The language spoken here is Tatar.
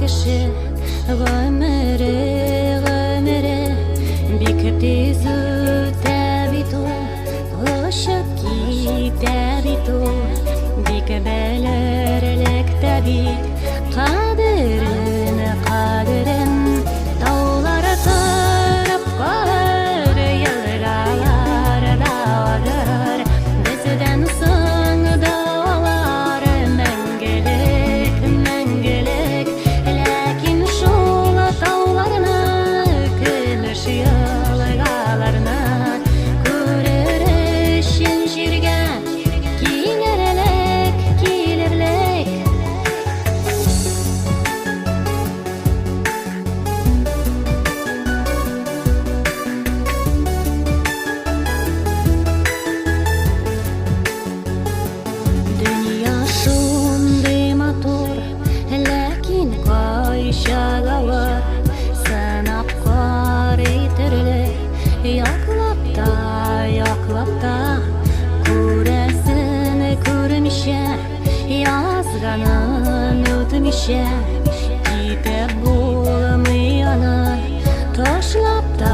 кеше гомере, бик тиз үтә бит ул, очып китә бит ул, бик белерлек тә бит кадерен, таулар торып калыр, елгалар дагыр, бездән соң даулар мәңгелек, ләкин шул тауларны, көмеш елгаларны күрер өчен җиргә килерлек. Дөнья шундый матур, ләкин кайчагылар, сынап карый төрле, яклап та, күрәсен күрмичә, язганын үтмичә, китеп булмый аны, ташлап та